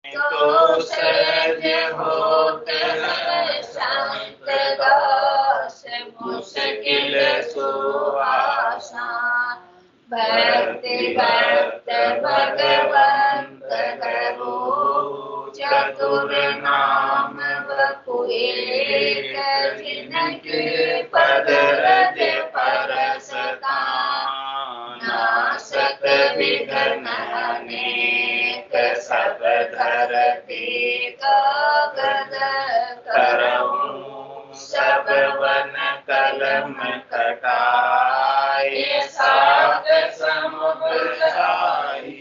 तो सहज होत है शांत दास मुश्किल सुआसा। भक्ति भक्त भगवंत करो चतुर नाम वपुएक जिनके पद रज परसता। नासत विघ्न अनेक सब धरती कागद करऊं सब वन कलम कटाए सात समुद्र छाई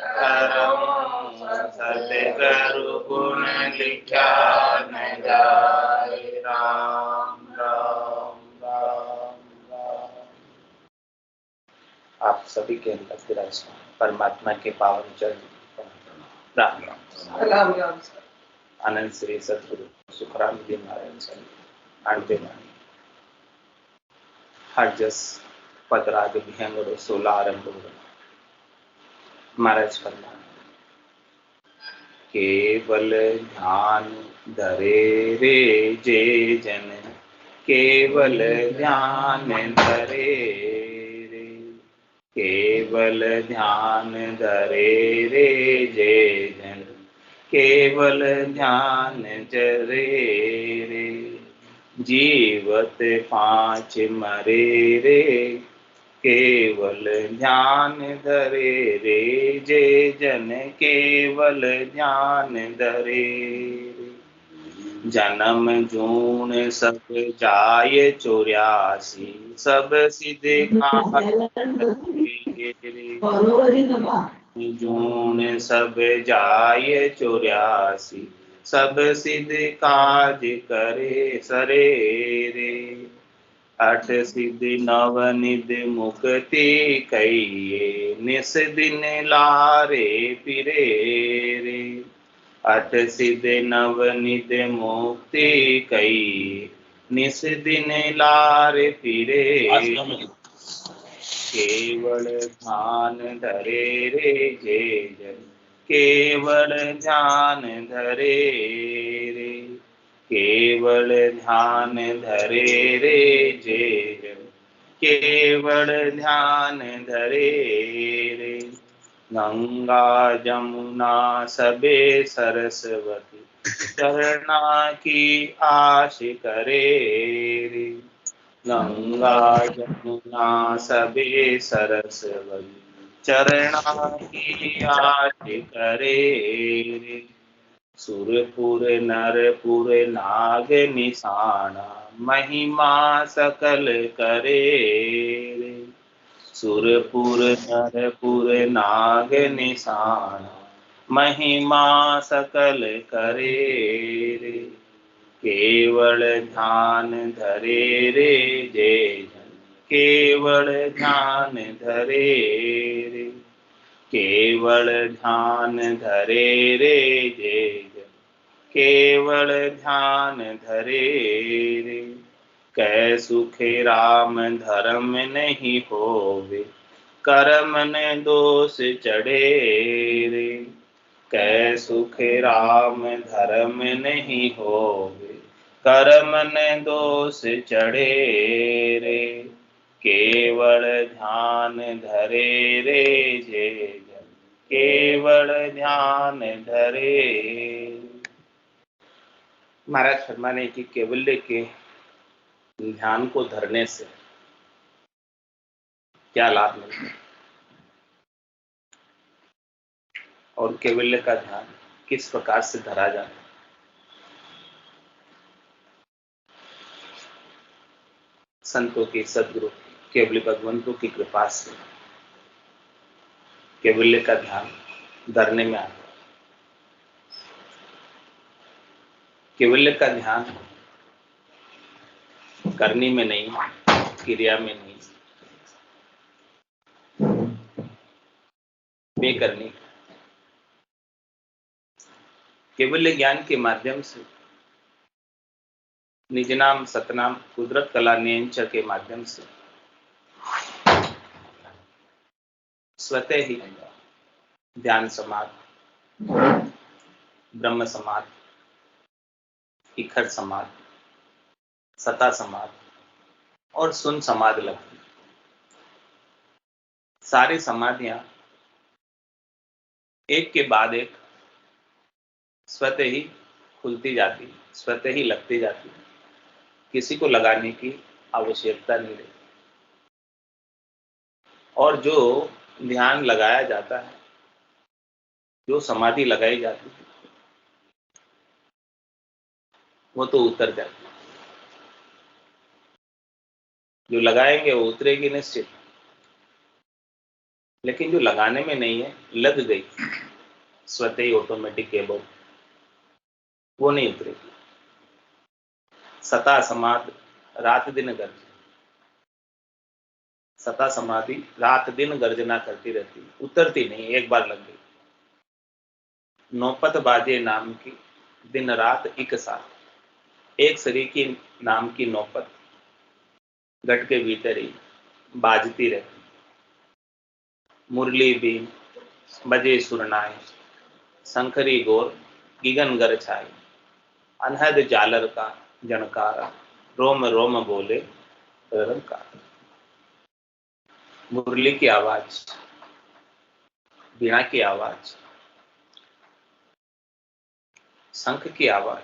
करऊं सतगुरु गुण लिखा न जाए। राम राम राम राम। आप सभी के अंदर विराजमान परमात्मा के पावन चरण राम राम राम। आनंद श्री सदगुरु सुखराम जी महाराज आंटे हर जस पदराग विहंगड़ो 16 आरंभ हो महाराज फरमान केवल ध्यान धरे रे जे जन केवल ध्यान धरे रे केवल ध्यान धरे रे जे जन केवल ध्यान जरे रे जीवत पांच मरे रे केवल ध्यान धरे रे जे जन केवल ध्यान धरे रे जन्म जून सब जाय 84 सब सिद्धि जून सब जाय 84 सब सिद्ध काज करे सरे रे 8 सिद्धि नव निध मुक्ति कहिए निस दिन लारे फिरे रे 8 सिद्धि नव निध मुक्ति कहिए निस दिन लारे फिरे केवल ध्यान धरे रे जे जन केवल ध्यान धरे रे केवल ध्यान धरे रे जे जन केवल ध्यान धरे रे गंगा जमुना सबे सरस्वती चरना की आश करे रे गंगा जमुना सबे सरस्वती चरणा की आश करे रे सुरपुर नरपुर नाग निशाना महिमा सकल करे रे सुरपुर नरपुर नाग निशाना महिमा सकल करे रे केवल ध्यान धरे रे जे जन केवल ध्यान धरे रे केवल ध्यान धरे रे जे जन केवल ध्यान धरे रे कै सुखे राम धर्म नहीं होवे कर्म न दोष चढ़े रे कै सुख राम धर्म नहीं होवे कर्म न दोष चढ़े रे केवल ध्यान धरे रे जे जन केवल ध्यान धरे। महाराज फरमाने की केवल्य के ध्यान को धरने से क्या लाभ मिलता है और केवल्य का ध्यान किस प्रकार से धरा जाता है। संतों की सदगुरु केवल भगवंतों की कृपा से केवल्य का ध्यान धरने में आता है। केवल्य का ध्यान करनी में नहीं क्रिया में नहीं बेकरनी केवल्य ज्ञान के माध्यम से निज नाम सतनाम कुदरत कला नियंच के माध्यम से स्वतः ही ध्यान समाधि ब्रह्म समाधि, इखर समाधि, सता समाधि और सुन समाधि लगती। सारी समाधियां एक के बाद एक स्वतः ही खुलती जाती, स्वतः ही लगती जाती, किसी को लगाने की आवश्यकता नहीं रहती। और जो ध्यान लगाया जाता है, जो समाधि लगाई जाती है, वो तो उतर जाती है। जो लगाएंगे वो उतरेगी निश्चित, लेकिन जो लगाने में नहीं है, लग गई स्वतः ही ऑटोमेटिक एबो, वो नहीं उतरेगी। सता समाधि रात दिन गर्ज, सता समाधि रात दिन गर्जना करती रहती, उतरती नहीं, एक बार लग गई। नौपत बाजे नाम की दिन रात एक साथ, एक शरीर की नाम की नौपत घट के भीतर ही बाजती रहती। मुरली बीन बजे सुरनाए, शंकरी गोर गिगन गर छाई, अनहद जालर का जनकारा, रोम रोम बोले रंकार। मुरली की आवाज, बीणा की आवाज, शंख की आवाज,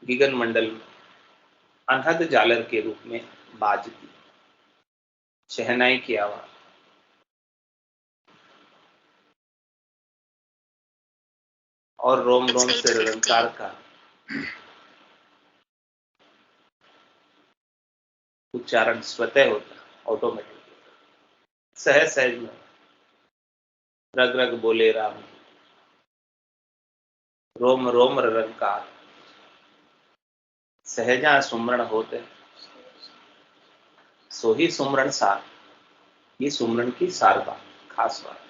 गिगन मंडल में अनहद जालर के रूप में बाजती, शहनाई की आवाज, और रोम रोम से रंकार का उच्चारण स्वतः होता, ऑटोमेटिक, सहज सहज में रग रग बोले राम, रोम रोम रंकार, सहजा सुमरण होते, सो ही सुमरण सार। ये सुमरण की सार बात, खास बात।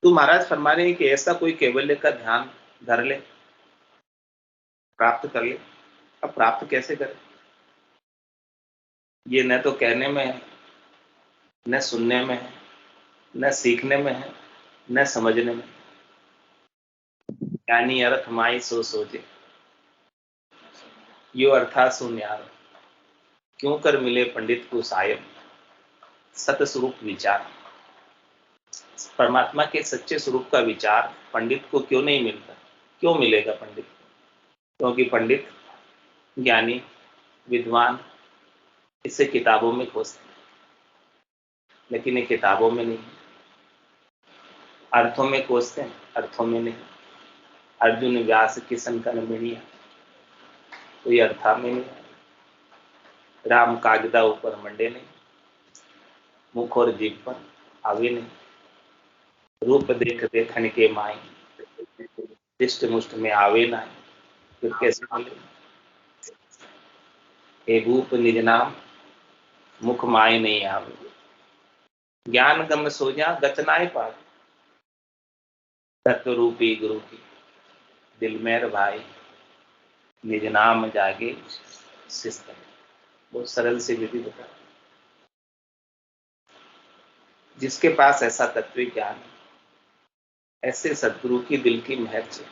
तो महाराज फरमा रहे हैं कि ऐसा कोई केवल्य का ध्यान धर ले, प्राप्त कर ले। अब प्राप्त कैसे करें? ये न तो कहने में है, न सुनने में है, न सीखने में है, न समझने में। यानी अर्थ माई सो सोचे, यो अर्था सो न्यार, क्यों कर मिले पंडित को सायम, सत स्वरूप विचार। परमात्मा के सच्चे स्वरूप का विचार पंडित को क्यों नहीं मिलता? क्यों मिलेगा पंडित? क्योंकि पंडित, ज्ञानी, विद्वान इसे किताबों में खोजते हैं, लेकिन ये किताबों में नहीं, अर्थों में खोजते हैं, अर्थों में नहीं। अर्जुन व्यास किसन कन मिणिया, तो ये अर्था में नहीं। राम कागदा ऊपर मंडे नहीं, मुख और जीभ पर आवे नहीं, रूप देख देखन के माई, दिष्ट मुष्ट में आवे ना, फिर कैसे मिले? हे भूप निज नाम, मुख माय नहीं आवे, ज्ञान गम सोजा गचनाए पाए, तत्व रूपी गुरु की दिल मेर भाई, निज नाम जागे शिस्त। बहुत सरल सी विधि बता। जिसके पास ऐसा तत्व ज्ञान, ऐसे सदगुरु की दिल की महर से,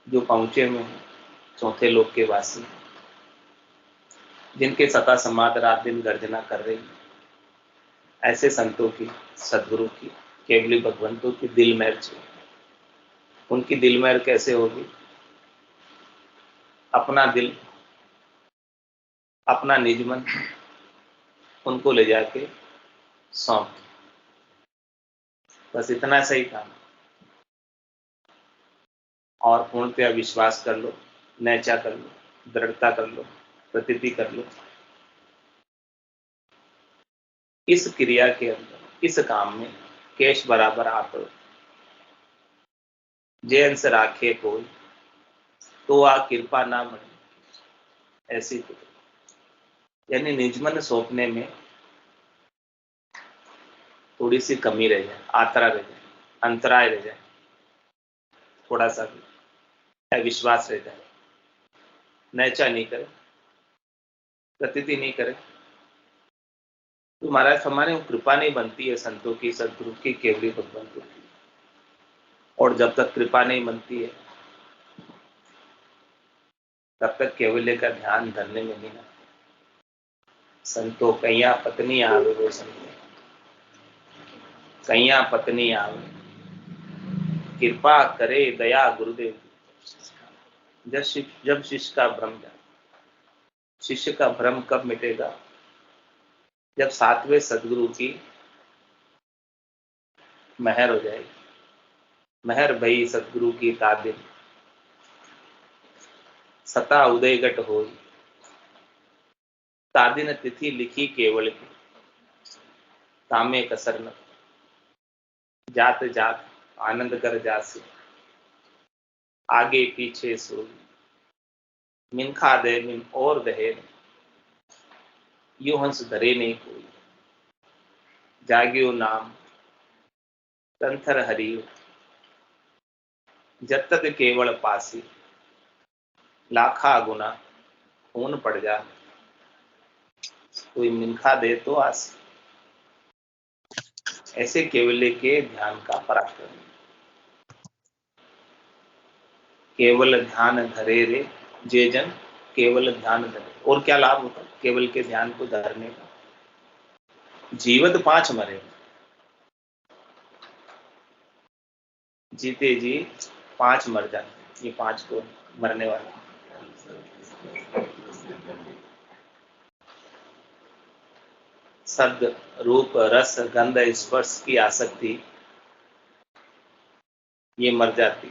जो पहुंचे हुए हैं चौथे लोक के वासी, जिनके सता समाध रात दिन गर्जना कर रही है, ऐसे संतों की, सदगुरु की, केवली भगवंतों की दिल महर चाहिए। उनकी दिल महर कैसे होगी? अपना दिल, अपना निज मन उनको ले जाके सौंप, बस इतना सही काम। और पूर्णतया विश्वास कर लो, नैचा कर लो, दृढ़ता कर लो, प्रतीति कर लो, इस क्रिया के अंदर, इस काम में केश बराबर आप जे अंश राखे कोई, तो आ कृपा ना बने, ऐसी तो। यानी निजमन सौंपने में थोड़ी सी कमी रह जाए, आतरा रह जाए, अंतराय रह जाए, थोड़ा सा भी विश्वास रह जाए, नैचा नहीं करे, प्रतीति नहीं करे, तो महाराज हमारे यहाँ कृपा नहीं बनती है संतों की, सदगुरु की, केवली भगवान की। और जब तक कृपा नहीं बनती है तब तक केवल्य का ध्यान धरने में नहीं आता। संतो कैया पत्नी आवे, वो संतो कैया पत्नी आवे, कृपा करे दया गुरुदेव। जब शिष्य का भ्रम जाए, शिष्य का भ्रम कब मिटेगा? जब सातवें सदगुरु की महर हो जाएगी। महर भई सदगुरु की तादिन, सता उदय गट होई, तादिन तिथि लिखी केवल की, तामे कसर न, जात जात आनंद कर जासी, आगे पीछे सोई, मिनखा दे मिन और दहे, यो हंस धरे नहीं कोई, जाग्यो नाम तंथर हरियो, जब तक केवल पासी, लाखा गुना खून पड़ जा, कोई मिनखा दे तो आसी। ऐसे केवल्य के ध्यान का पराक्रम। केवल ध्यान धरे रे जे जन, केवल ध्यान धरे। और क्या लाभ होता है केवल के ध्यान को धरने का? जीवत 5 मरे, जीते जी 5 मर जाते। ये 5 को मरने वाला। शब्द, रूप, रस, गंध, स्पर्श की आसक्ति ये मर जाती।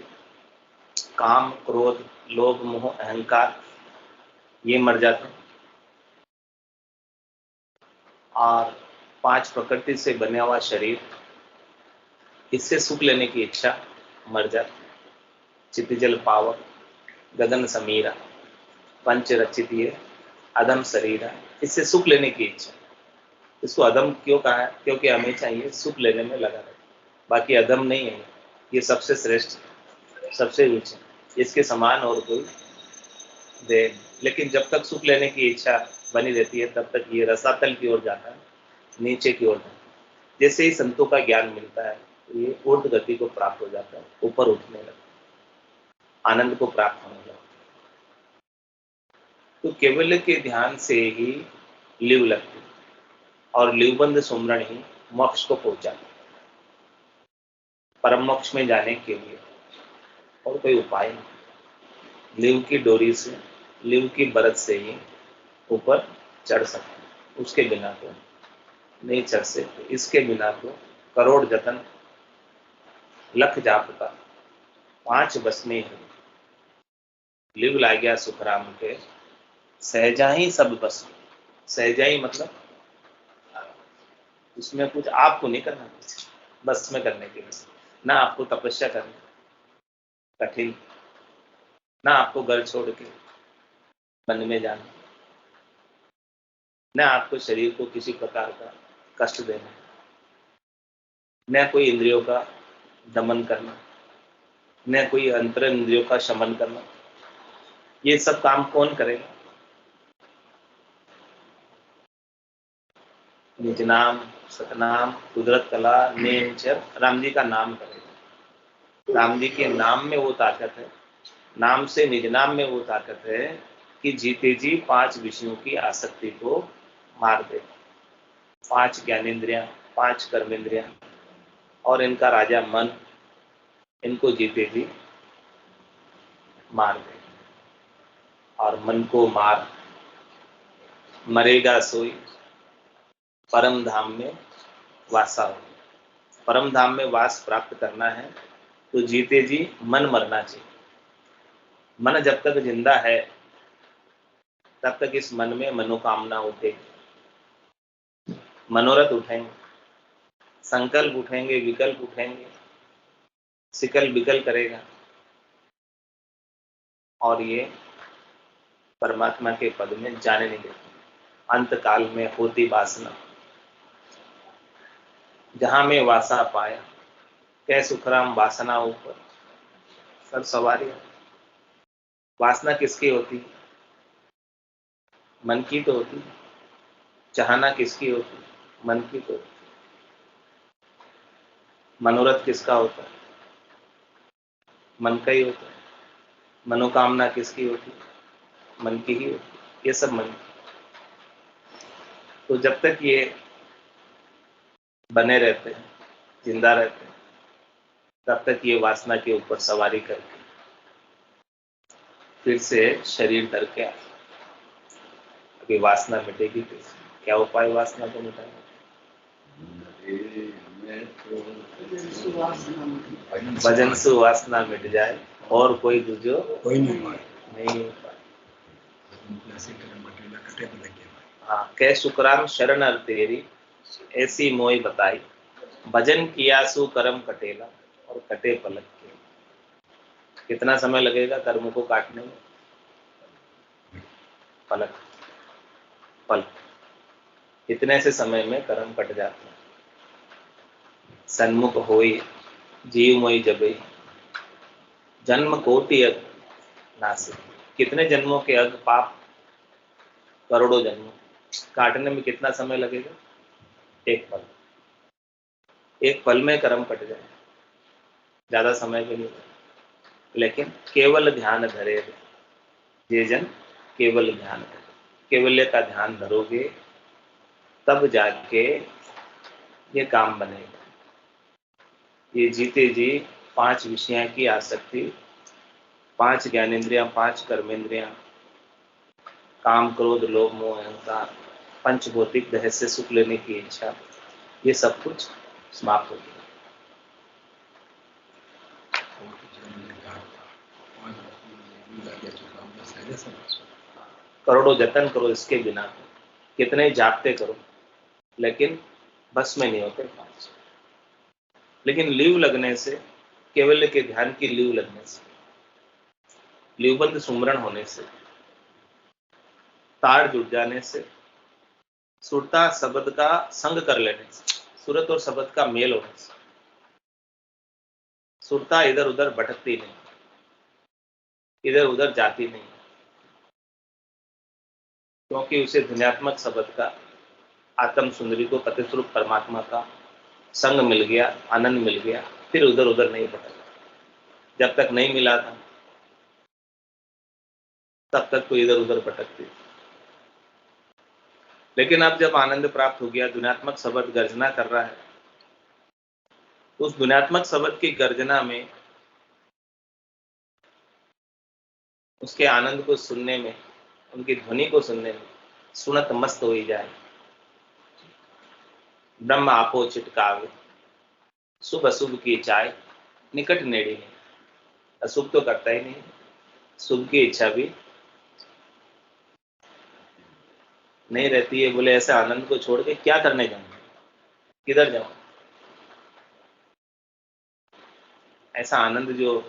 काम, क्रोध, लोभ, मोह, अहंकार ये मर जाते। और 5 प्रकृति से बने हुआ शरीर, इससे सुख लेने की इच्छा मर जाती। चितिजल पावक, गगन समीरा, पंच रचित ये अधम शरीर, इससे सुख लेने की इच्छा। इसको अधम क्यों कहा है? क्योंकि हमें चाहिए सुख लेने में लगा रहे। बाकी अधम नहीं है, ये सबसे श्रेष्ठ, सबसे ऊंचे, इसके समान और कोई दे। लेकिन जब तक सुख लेने की इच्छा बनी रहती है तब तक ये रसातल की ओर जाता है, नीचे की ओर जाता है। जैसे ही संतों का ज्ञान मिलता है तो ये ऊर्ध्व गति को प्राप्त हो जाता है, ऊपर उठने लगता है, आनंद को प्राप्त होने लगता है। तो केवल के ध्यान से ही लिव लगती, और लिवबंद सुमरण ही मोक्ष को पहुंचाती, परम मोक्ष में जाने के लिए और कोई उपाय नहीं। लिव की डोरी से, लिव की बरत से ही ऊपर चढ़ सकते, उसके बिना तो नहीं चढ़ सकते। इसके बिना तो करोड़ जतन लख जाप का 5 बस में है। लिव ला गया सुखराम के, सहजा ही सब बस। सहजा ही मतलब उसमें कुछ आपको नहीं करना, कुछ बस में करने के लिए ना आपको तपस्या करनी कठिन, ना आपको घर छोड़ के वन में जाना, न आपको शरीर को किसी प्रकार का कष्ट देना, न कोई इंद्रियों का दमन करना, न कोई अंतर इंद्रियों का शमन करना। ये सब काम कौन करेगा? निज नाम, सतनाम, कुदरत कला, नेम चर, राम जी का नाम करेगा। राम जी के नाम में वो ताकत है, नाम से निज नाम में वो ताकत है कि जीते जी 5 विषयों की आसक्ति को मार दे। 5 ज्ञानेन्द्रियां, 5 कर्मेंद्रियां और इनका राजा मन, इनको जीते जी मार दे। और मन को मार, मरेगा सोई परम धाम में वासा हो। परम धाम में वास प्राप्त करना है तो जीते जी मन मरना चाहिए। मन जब तक जिंदा है तब तक इस मन में मनोकामना उठेगी, मनोरथ उठेंगे, संकल्प उठेंगे, विकल्प उठेंगे, सिकल बिकल करेगा, और ये परमात्मा के पद में जाने नहीं देता। अंत काल में होती वासना, जहां में वासा पाया, कै सुखराम वासना ऊपर सब सवारी। वासना किसकी होती? मन की तो होती। चाहना किसकी होती? मन की तो मनोरथ किसका होता है? मन का ही होता है। मनोकामना किसकी होती है? मन की ही होती है। ये सब मन की। तो जब तक ये बने रहते हैं, जिंदा रहते हैं, तब तक ये वासना के ऊपर सवारी करके फिर से शरीर डर के आता। अभी वासना मिटेगी कैसे? क्या उपाय वासना को मिटाने? भजन से वासना मिट जाए और कोई दूजो कोई नहीं पाए। नहीं पाए। हाँ, कै शुक्रान शरण अर तेरी ऐसी मोई बताई, भजन किया सु कर्म कटेला और कटे पलक के। कितना समय लगेगा कर्म को काटने में? पलक, पलक। इतने से समय में कर्म कट जाता है। सन्मुख होई जीव मोई जबई, जन्म कोटि अग नासिक। कितने जन्मों के अग पाप, करोड़ों जन्मों, काटने में कितना समय लगेगा? एक पल। एक पल में कर्म कट जाए, ज्यादा समय भी नहीं लगेगा। लेकिन केवल ध्यान धरे ये जन, केवल ध्यान धरे। केवल्य का ध्यान धरोगे तब जाके ये काम बनेगा। ये जीते जी 5 विषयों की आसक्ति, 5 ज्ञानेंद्रियां, 5 कर्मेंद्रियां, काम क्रोध लोभ मोह अहंकार, पंचभौतिक देह से सुख लेने की इच्छा, ये सब कुछ समाप्त हो गया। करोड़ों जतन करो इसके बिना, कितने जापते करो, लेकिन बस में नहीं होते 5। लेकिन लीव लगने से, केवल के ध्यान की लीव लगने से, लीवबंद सुमरण होने से, तार जुड़ जाने से, सुरता शब्द का संग कर लेने से, सूरत और शब्द का मेल होने से, सुरता इधर उधर भटकती नहीं, इधर उधर जाती नहीं, क्योंकि उसे ध्वन्यात्मक शब्द का, आत्म सुंदरी को, पतिस्वरूप परमात्मा का संग मिल गया, आनंद मिल गया, फिर उधर उधर नहीं भटका। जब तक नहीं मिला था तब तक तो इधर उधर भटकती। लेकिन अब जब आनंद प्राप्त हो गया, ध्वन्यात्मक शब्द गर्जना कर रहा है, तो उस ध्वन्यात्मक शब्द की गर्जना में, उसके आनंद को सुनने में, उनकी ध्वनि को सुनने में सुनत मस्त हो ही जाए। ब्रह्म आपो चिटकावे, शुभ अशुभ की चाय निकट नेड़ी नहीं। अशुभ तो करता ही नहीं, शुभ की इच्छा भी नहीं रहती है। बोले ऐसे आनंद को छोड़ के क्या करने जाऊं, किधर जाऊं? ऐसा आनंद जो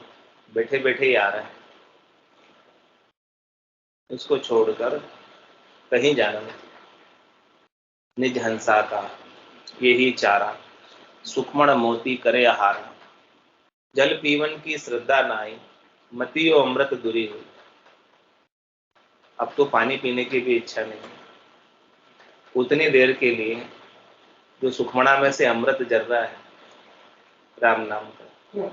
बैठे बैठे ही आ रहा है, उसको छोड़कर कहीं जाना नहीं। निज हंसा का यही चारा, सुखमण मोती करे आहारा, जल पीवन की श्रद्धा नाई, मतियो अमृत दूरी हुई। अब तो पानी पीने की भी इच्छा नहीं। उतनी देर के लिए जो सुखमणा में से अमृत जर रहा है राम नाम का,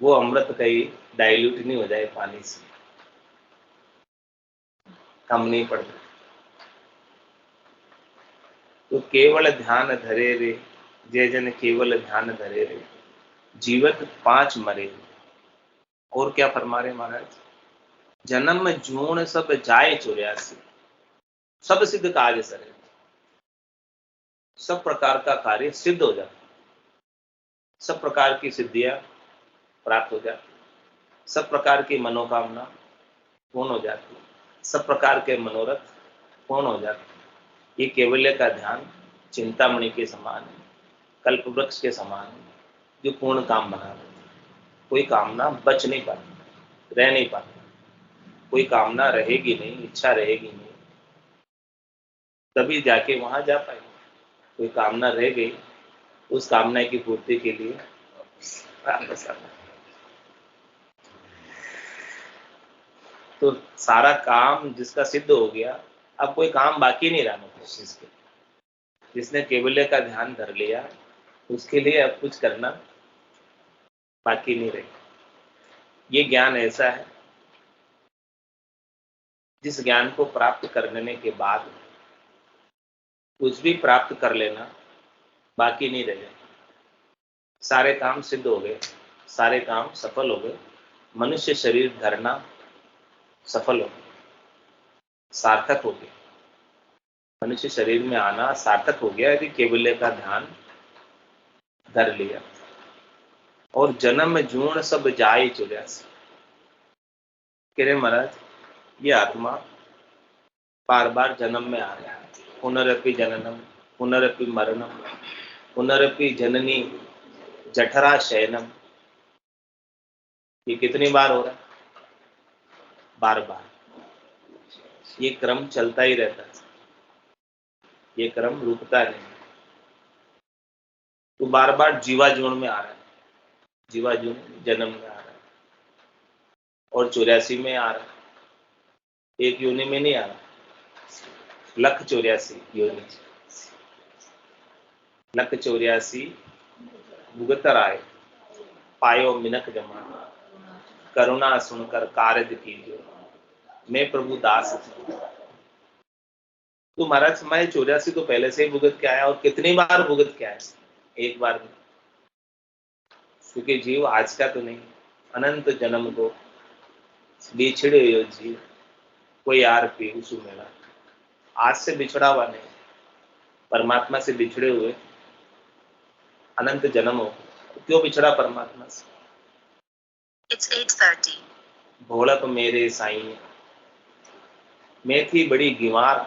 वो अमृत कहीं डाइल्यूट नहीं हो जाए पानी से, कम नहीं पड़ जाए। तो केवल ध्यान धरे रे, जय जन केवल ध्यान धरे रे, जीवत 5 मरे। और क्या फरमा रहे महाराज? जन्म जूण सब जाए 84, सब सिद्ध कार्य सरे। सब प्रकार का कार्य सिद्ध हो जाता, सब प्रकार की सिद्धियां प्राप्त हो जाती, सब प्रकार की मनोकामना पूर्ण हो जाती, सब प्रकार के मनोरथ पूर्ण हो जाते। ये केवल्य का ध्यान चिंतामणि के समान है, कल्प वृक्ष के समान है, जो पूर्ण काम बना देता। कोई कामना बच नहीं पाती, रह नहीं पाती। कोई कामना रहेगी नहीं, इच्छा रहेगी नहीं, तभी जाके वहां जा पाएंगे। कोई कामना रह गई, उस कामना की पूर्ति के लिए वापस आना। तो सारा काम जिसका सिद्ध हो गया, अब कोई काम बाकी नहीं रहा। मतलब इसके जिसने केवल्य का ध्यान धर लिया उसके लिए अब कुछ करना बाकी नहीं रहे। ये ज्ञान ऐसा है जिस ज्ञान को प्राप्त करने के बाद कुछ भी प्राप्त कर लेना बाकी नहीं रहे। सारे काम सिद्ध हो गए, सारे काम सफल हो गए, मनुष्य शरीर धरना सफल हो गया, सार्थक हो गया। मनुष्य शरीर में आना सार्थक हो गया यदि केवल्य का ध्यान धर लिया। और जन्म जूण सब जाए 84। कह रहे महाराज ये आत्मा बार बार जन्म में आ रहा है। पुनरपि जननम पुनरपि मरणम पुनरपि जननी जठरा शयनम। ये कितनी बार हो रहा है? बार बार। ये क्रम चलता ही रहता है, ये क्रम रुकता नहीं। तो बार बार जीवाजून में आ रहा है, जीवाजून जन्म में आ रहा है, और 84 में आ रहा है। एक योनि में नहीं आ रहा, 1,84 योनि, 1,84 भुगत आए पायो मिनक जमा, करुणा सुनकर कार्य कीजिए, मैं प्रभु दास। तो महाराज मैं 84 तो पहले से ही भुगत के आया, और कितनी बार भुगत के आया? एक बार नहीं, क्योंकि जीव आज का तो नहीं, अनंत जन्म को बिछड़े हुए जीव कोई यार पीहू सुमेला। आज से बिछड़ा हुआ नहीं, परमात्मा से बिछड़े हुए अनंत जन्म हो। क्यों बिछड़ा परमात्मा से? It's 8:30. भोलक मेरे साईं मैं थी बड़ी गिवार,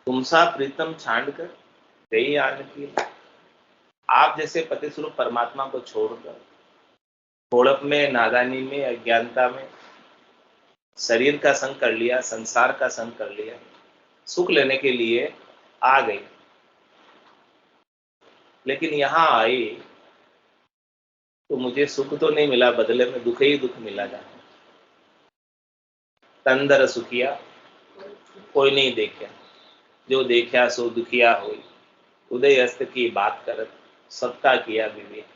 तुमसा प्रीतम छांड कर गई आन की। आप जैसे पति स्वरूप परमात्मा को छोड़कर भोलक में, नादानी में, अज्ञानता में शरीर का संग कर लिया, संसार का संग कर लिया, सुख लेने के लिए आ गई। लेकिन यहां आई तो मुझे सुख तो नहीं मिला, बदले में दुख ही दुख मिला जाता। तंदर सुखिया कोई नहीं देखा, जो देखा सो दुखिया हुई। उदय अस्त की बात करत सबका किया विवेक।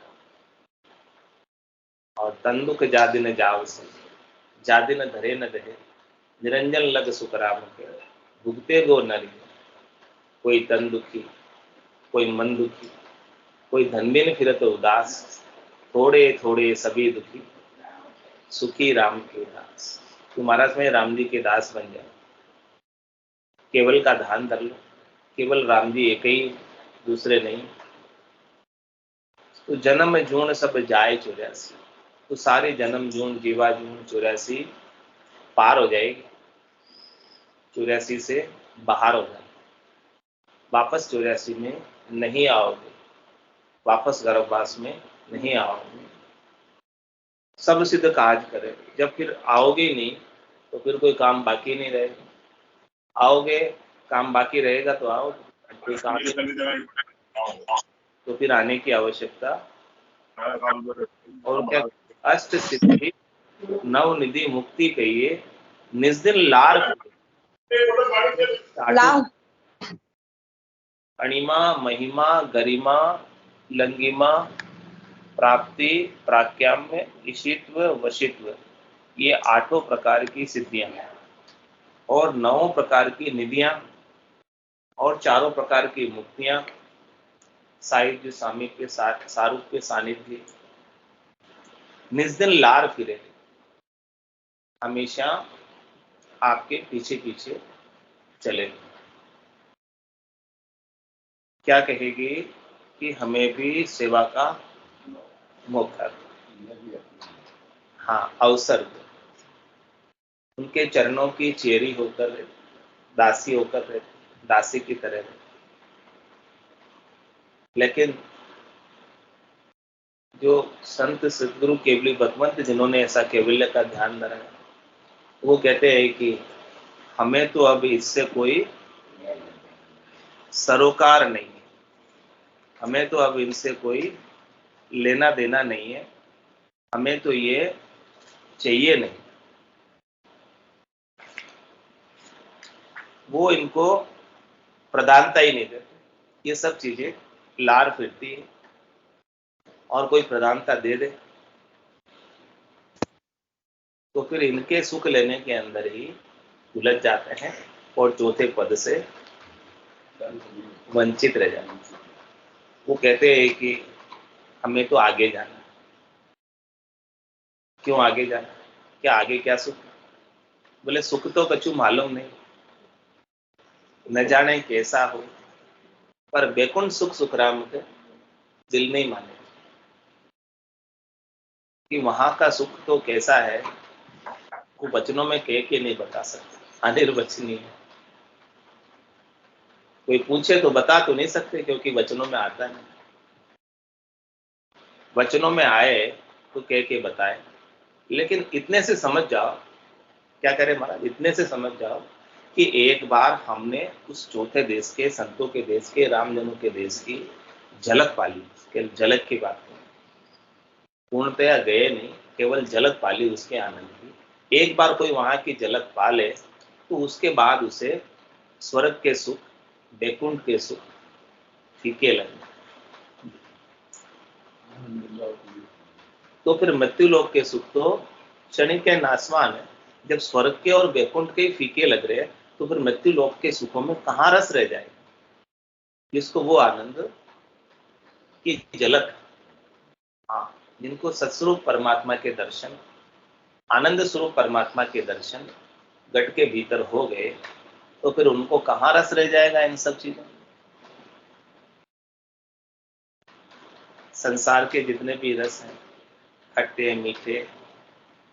और तन दुख जादिन जाव से, जादिन धरे न दहे, निरंजन लग सुखराम के भुगते गो नरी। कोई तन दुखी, कोई मन दुखी, कोई धन बिन फिरत उदास, थोड़े थोड़े सभी दुखी, सुखी राम के दास। तो महाराज में राम जी के दास बन जाए, केवल का ध्यान कर लो, केवल राम जी एक ही, दूसरे नहीं। तो जन्म जून सब जाए 84। तो सारे जन्म जून, जीवा जून 84 पार हो जाएगी, 84 से बाहर हो जाए, वापस 84 में नहीं आओगे, वापस गर्भवास में नहीं आओगे। सब सिद्ध काज करे। जब फिर आओगे ही नहीं तो फिर कोई काम बाकी नहीं रहेगा। आओगे, काम बाकी रहेगा तो आओगे, कोई काम तो फिर आने की आवश्यकता। और क्या? अष्ट सिद्धि नव निधि मुक्ति कहिए, निस्दिन लार अणिमा महिमा गरिमा लंगिमा प्राप्ति प्राक्याम्य ईशित्व वशित्व, ये 8 प्रकार की सिद्धियां और 9 प्रकार की निधियां और 4 प्रकार की मुक्तियां, साहित्य सामीप्य सारूप्य सानिध्य, निस्दिन लार फिरे, हमेशा आपके पीछे पीछे चले। क्या कहेगी कि हमें भी सेवा का मौका, हाँ अवसर दो, उनके चरणों की चेरी होकर दासी होकर रहे, दासी की तरह रहे। लेकिन जो संत सदगुरु केवली भगवंत जिन्होंने ऐसा केवल्य का ध्यान धरा, वो कहते हैं कि हमें तो अब इससे कोई सरोकार नहीं है, हमें तो अब इनसे कोई लेना देना नहीं है, हमें तो ये चाहिए नहीं। वो इनको प्रधानता ही नहीं देते। ये सब चीजें लार फिरती है और कोई प्रधानता दे दे तो फिर इनके सुख लेने के अंदर ही उलझ जाते हैं और चौथे पद से वंचित रह जाते हैं। वो कहते हैं कि हमें तो आगे जाना। क्यों आगे जाना? क्या आगे क्या सुख? बोले सुख तो कछु मालूम नहीं, न जाने कैसा हो, पर बेकुंठ सुख सुखराम के दिल नहीं माने। कि वहां का सुख तो कैसा है वो वचनों में कह के नहीं बता सकते, अनिर्वचनीय है। कोई पूछे तो बता तो नहीं सकते क्योंकि वचनों में आता नहीं। वचनों में आए तो कह के बताए, लेकिन इतने से समझ जाओ। क्या करे महाराज? इतने से समझ जाओ कि एक बार हमने उस चौथे देश के, संतों के देश के, रामजनों के देश की झलक पाली। केवल झलक की बात नहीं, पूर्णतया गए नहीं, केवल झलक पाली उसके आनंद की। एक बार कोई वहां की झलक पा ले तो उसके बाद उसे स्वर्ग के सुख, बैकुंठ के सुख फीके लगे। तो फिर मृत्यु लोक के सुख तो क्षणिक के नासवान है। जब स्वर्ग के और बैकुंठ के फीके लग रहे हैं तो फिर मृत्यु लोक के सुखों में कहां रस रह जाएगा? जिसको वो आनंद की झलक, हाँ, जिनको सत्स्वरूप परमात्मा के दर्शन, आनंद स्वरूप परमात्मा के दर्शन घट के भीतर हो गए तो फिर उनको कहां रस रह जाएगा इन सब चीजों? संसार के जितने भी रस हैं, खट्टे मीठे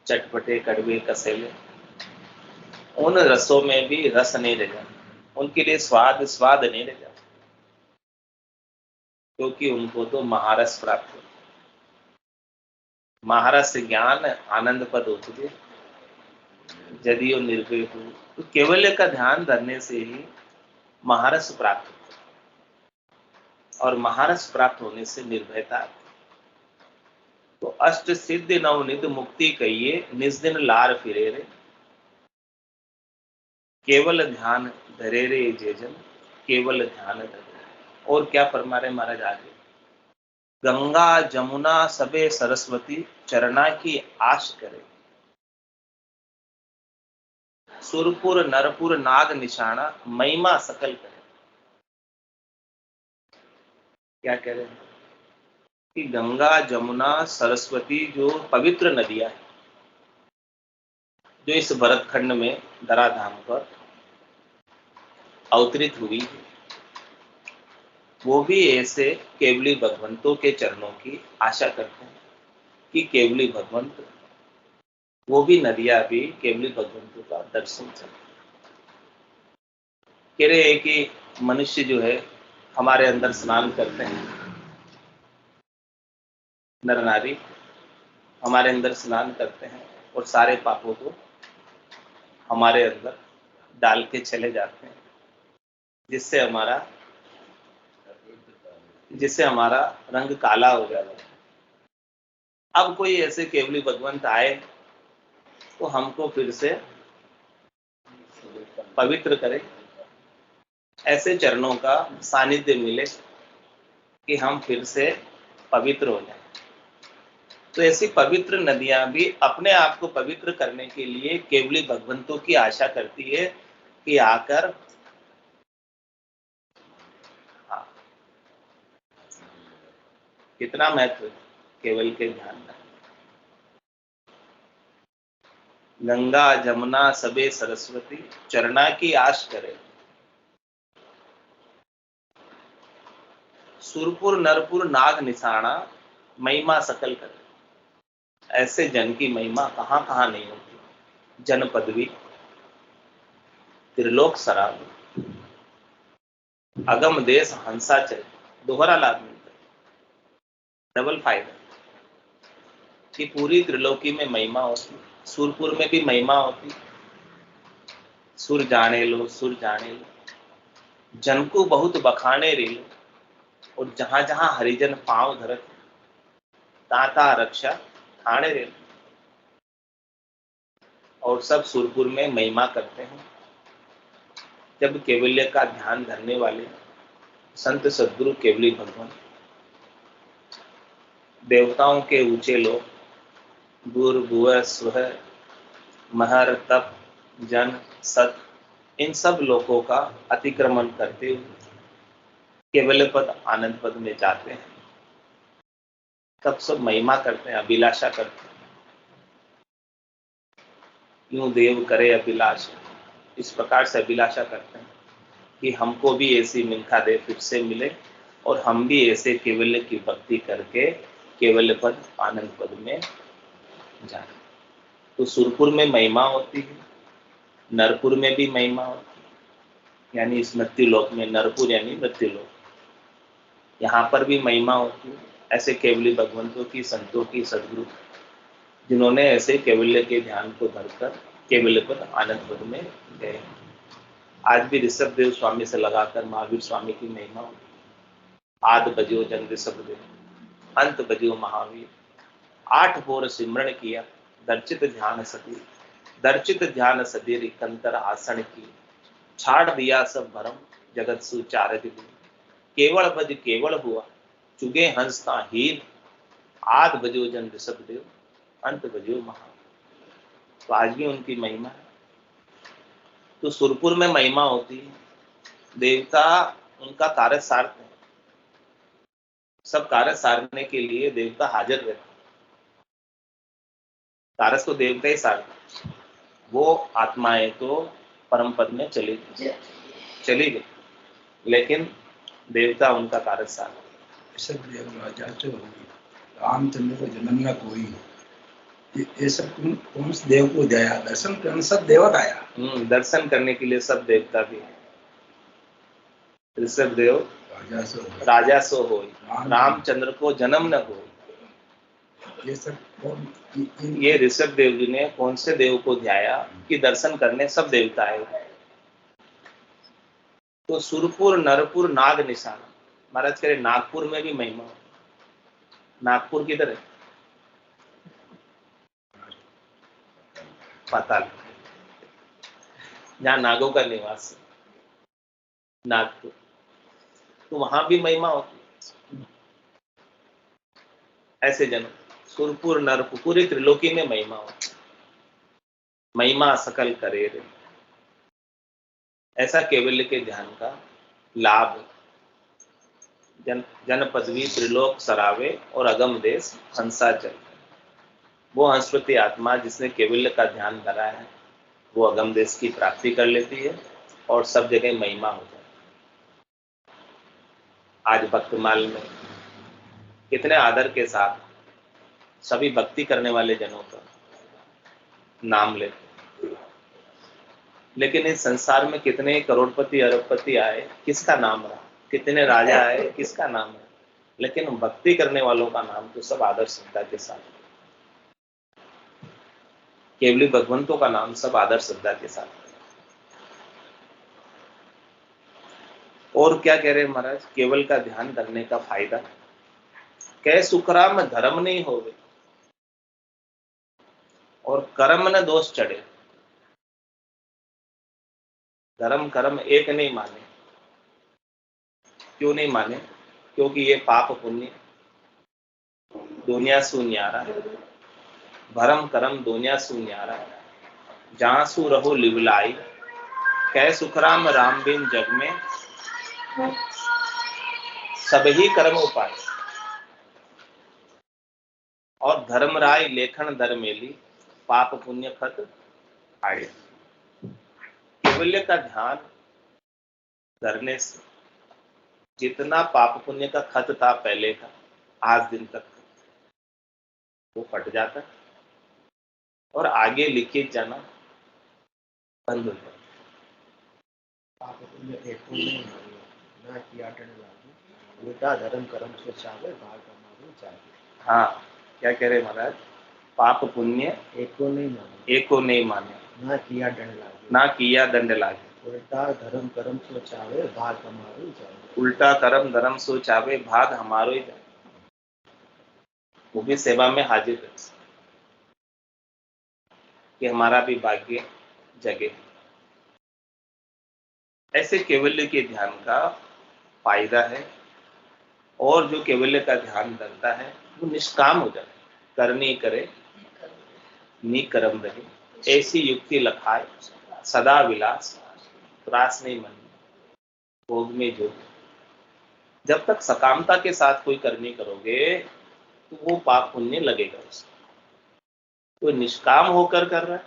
चटपटे कड़वे कसेले, उन रसों में भी रस नहीं रह जाता। उनके लिए स्वाद स्वाद नहीं रह जाता क्योंकि उनको तो महारस प्राप्त हो। महारस ज्ञान आनंद पद उपजे जदियो निर्भय हो। तो केवल्य का ध्यान धरने से ही महारस प्राप्त हो और महारस प्राप्त होने से निर्भयता। तो अष्ट सिद्धि नवनिध मुक्ति कहिए निज दिन लार फिरे रे, केवल ध्यान धरे रे जे जन, केवल ध्यान धरे। और क्या फरमा रहे महाराज आगे? गंगा जमुना सबे सरस्वती चरना की आश करे, सुरपुर नरपुर नाग निशाना महिमा सकल करे। क्या कह रहे हैं कि गंगा जमुना सरस्वती जो पवित्र नदियां हैं, जो इस भरतखंड में धराधाम पर अवतरित हुई, वो भी ऐसे केवली भगवंतों के चरणों की आशा करते हैं कि केवली भगवंत, वो भी नदियां भी केवली भगवंतों का दर्शन करते। कह रहे हैं कि मनुष्य जो है हमारे अंदर स्नान करते हैं, नर नारी हमारे अंदर स्नान करते हैं और सारे पापों को हमारे अंदर डाल के चले जाते हैं, जिससे हमारा रंग काला हो जाता है। अब कोई ऐसे केवली भगवंत आए तो हमको फिर से पवित्र करे, ऐसे चरणों का सानिध्य मिले कि हम फिर से पवित्र हो जाएं। तो ऐसी पवित्र नदियां भी अपने आप को पवित्र करने के लिए केवली भगवंतों की आशा करती है कि आकर, हाँ, कितना महत्व केवल के ध्यान का। गंगा जमुना सबे सरस्वती चरना की आश करे, सुरपुर नरपुर नाग निशाना महिमा सकल करे। ऐसे जन की महिमा कहां कहां नहीं होती। जन पदवी, त्रिलोक सराब, अगम देश हंसाचल, दोहरा लाभ मिलता है, डबल फायदा। कि पूरी त्रिलोकी में महिमा होती, सुरपुर में भी महिमा होती। सुर जाने लो, सुर जाने लो, जन को बहुत बखाने रे लो। और जहां जहां हरिजन पांव धरत, ताता रक्षा ठाणे रे लो। और सब सुरपुर में महिमा करते हैं। जब केवल्य का ध्यान धरने वाले संत सद्गुरु केवली भगवान, देवताओं के ऊंचे लोग, गुर भुव स्व महर तप जन सत, इन सब लोगों का अतिक्रमण करते हुए केवल पद आनंद पद में जाते हैं, तब सब महिमा करते हैं, अभिलाषा करते हैं। यूं देव करे अभिलाषा, इस प्रकार से अभिलाषा करते हैं कि हमको भी ऐसी मिल्खा दे फिर से मिले और हम भी ऐसे केवल्य की भक्ति करके केवल्य पद आनंद पद में जाए। तो सुरपुर में महिमा होती है, नरपुर में भी महिमा होती है, यानी इस मृत्यु लोक में, नरपुर यानी मृत्यु लोक, यहाँ पर भी महिमा होती है। ऐसे केवली भगवंतों की, संतों की, सदगुरु जिन्होंने ऐसे केवल्य के ध्यान को धरकर केवल्य पद आनंद पद में गए। आज भी ऋषभ देव स्वामी से लगाकर महावीर स्वामी की महिमा होती है। आद बजियो जन ऋषभ देव, अंत बजियो महावीर, 8 भोर सिमरण किया, दर्चित ध्यान सती, दर्चित ध्यान सदीर कंतर आसन की, छाड़ दिया सब भरम जगत सुचार दिली, केवल बज केवल हुआ चुगे हंसता हीन, आद बजो जन ऋषभ देव, अंत बजो महावीर। तो आज भी उनकी महिमा है। तो सुरपुर में महिमा होती है, देवता उनका कार्य सारते हैं, सब कार्य सारने के लिए देवता हाजिर रहते हैं। कारस तो देवता ही सारते, वो आत्माएं तो परम पद में चली गई, लेकिन देवता उनका कार्य सारते। सब देव राजा जो रामचंद्र को जन्म न कोई, ये सब कौन से देव को दया दर्शन करने सब देवता आया। दर्शन करने के लिए सब देवता भी है। ऋषभ देव राजा सो हो, रामचंद्र को जन्म न हो। ये सब ये ऋषभ देव जी ने कौन से देव को ध्याया कि दर्शन करने सब देवता आए। तो सुरपुर, नरपुर, नाग निशान, महाराज कह रहे नागपुर में भी महिमा। नागपुर किधर है? पाताल, जहां नागों का निवास है, नागपुर, तो वहां भी महिमा होती। ऐसे जन सुरपुर, नरपुर, पूरी त्रिलोकी में महिमा होती। महिमा सकल करे रे, ऐसा केवल्य के ध्यान का लाभ जन पदवी त्रिलोक सरावे और अगम देश हंसा चल। वो हंसपति आत्मा जिसने केवल्य का ध्यान धरा है, वो अगम देश की प्राप्ति कर लेती है और सब जगह महिमा हो जाती है। आज भक्तमाल में कितने आदर के साथ सभी भक्ति करने वाले जनों का नाम लेते, लेकिन इस संसार में कितने करोड़पति अरबपति आए, किसका नाम रहा, कितने राजा आए, किसका नाम रहा, लेकिन भक्ति करने वालों का नाम तो सब आदर श्रद्धा के साथ, केवली भगवंतों का नाम सब आदर श्रद्धा के साथ। और क्या कह रहे महाराज, केवल का ध्यान करने का फायदा, कह सुखराम धर्म नहीं होवे और कर्म न दोष चढ़े। धर्म कर्म एक नहीं माने। क्यों नहीं माने? क्योंकि ये पाप पुण्य दुनिया सु न्यारा है, भरम कर्म दुनिया सु न्यारा है, जहां सु रहो लिवलाई, कह सुखराम राम बिन जग में सब ही कर्म उपाय, और धर्म राय लेखन दर मेली, पाप पुण्य खत आए। केवल्य का ध्यान धरने से जितना पाप पुण्य का खत था पहले का, आज दिन तक वो कट जाता और आगे लिखित जाना बंद हो जाता। पाप पुण्य एको नहीं मानियो, ना किया डर लागू, उल्टा धर्म कर्म सोचावे भाग हमारो जागे। हाँ, क्या कह रहे महाराज, पाप पुण्य एको नहीं माने, ना किया दंड लागे, ना किया दंड लागे, उल्टा धर्म कर्म सोचावे भाग हमारो जागे, उल्टा कर्म धर्म सोचावे भाग हमारो ही जाए। वो भी सेवा में हाजिर है कि हमारा भी भाग्य जगे। ऐसे कैवल्य के ध्यान का फायदा है। और जो कैवल्य का ध्यान करता है वो निष्काम हो जाए, करनी करे निकर्म रहे, ऐसी युक्ति लखाए सदा विलास, त्रास नहीं मन भोग में जो। जब तक सकामता के साथ कोई करनी करोगे तो वो पाप पुण्य लगेगा उसको। तो निष्काम होकर कर रहा है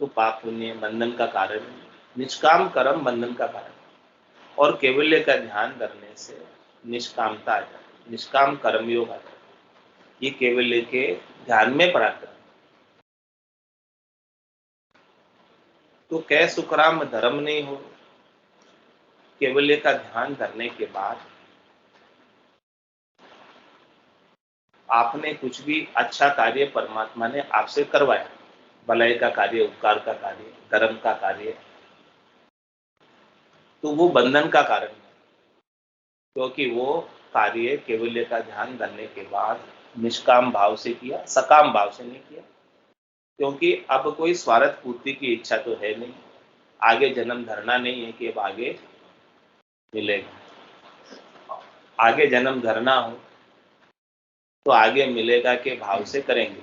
तो पाप पुण्य बंधन का कारण है, निष्काम कर्म बंधन का कारण है। और कैवल्य का ध्यान करने से निष्कामता आ जाती है, निष्काम कर्मयोग आ जाता है। ये कैवल्य के ध्यान में पराक्रम। तो कै सुखराम धर्म नहीं हो। कैवल्य का ध्यान करने के बाद आपने कुछ भी अच्छा कार्य परमात्मा ने आपसे करवाया, भलाई का कार्य, उपकार का कार्य, धर्म का कार्य, तो वो बंधन का कारण है, क्योंकि वो कार्य कैवल्य का ध्यान करने के बाद निष्काम भाव से किया, सकाम भाव से नहीं किया। क्योंकि अब कोई स्वार्थ पूर्ति की इच्छा तो है नहीं, आगे जन्म धरना नहीं है कि अब आगे मिलेगा। आगे जन्म धरना हो तो आगे मिलेगा के भाव से करेंगे।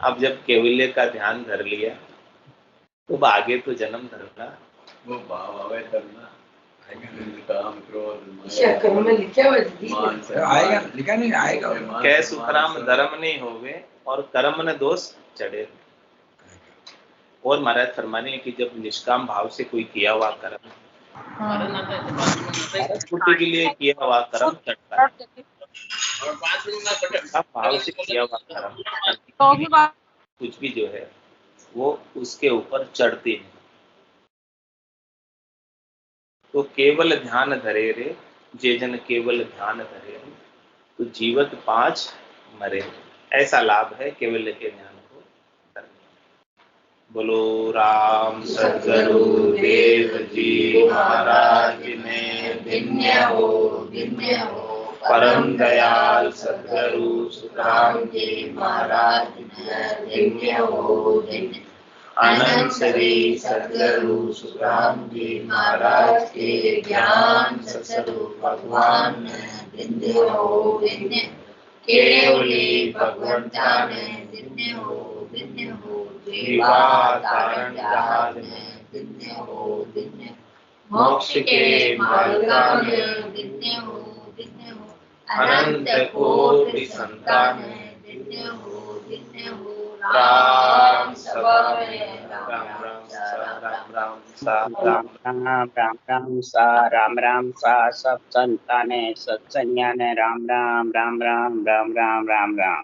अब जब कैवल्य का ध्यान धर लिया तो आगे तो जन्म धरना, वो भाव आवे करना, काम क्रोध कर्म में लिखा हुआ है, आएगा, लिखा नहीं आएगा। कै सुखराम धर्म नहीं होवे और कर्म न दोष चढ़े। और महाराज फरमाने कि जब निष्काम भाव से कोई किया हुआ कर्म, छुट्टी के लिए किया हुआ कर्म चढ़ता है, भाव से किया हुआ कर्म कुछ भी जो है वो उसके ऊपर चढ़ती है। तो केवल ध्यान धरे रे जे जन केवल ध्यान धरे रे, तो जीवत 5 मरे। ऐसा लाभ है केवल के ध्यान को करने। बोलो राम सद्गुरु देव जी महाराज ने धन्य हो परम दयाल सद्गुरु सुखराम जी महाराज धन्य हो अनंत श्री सद्गुरु सुखराम जी महाराज के ज्ञान सत्स्वरूप भगवान धन्य हो केवली भगवंता ने धन्य हो जीवा तारण जहाज धन्य हो मोक्ष के मार्ग में धन्य हो अनंत कोटि संतान धन्य हो राम सभा में राम राम सा सब संताने सत्संज्ञाने राम राम राम राम राम राम राम राम।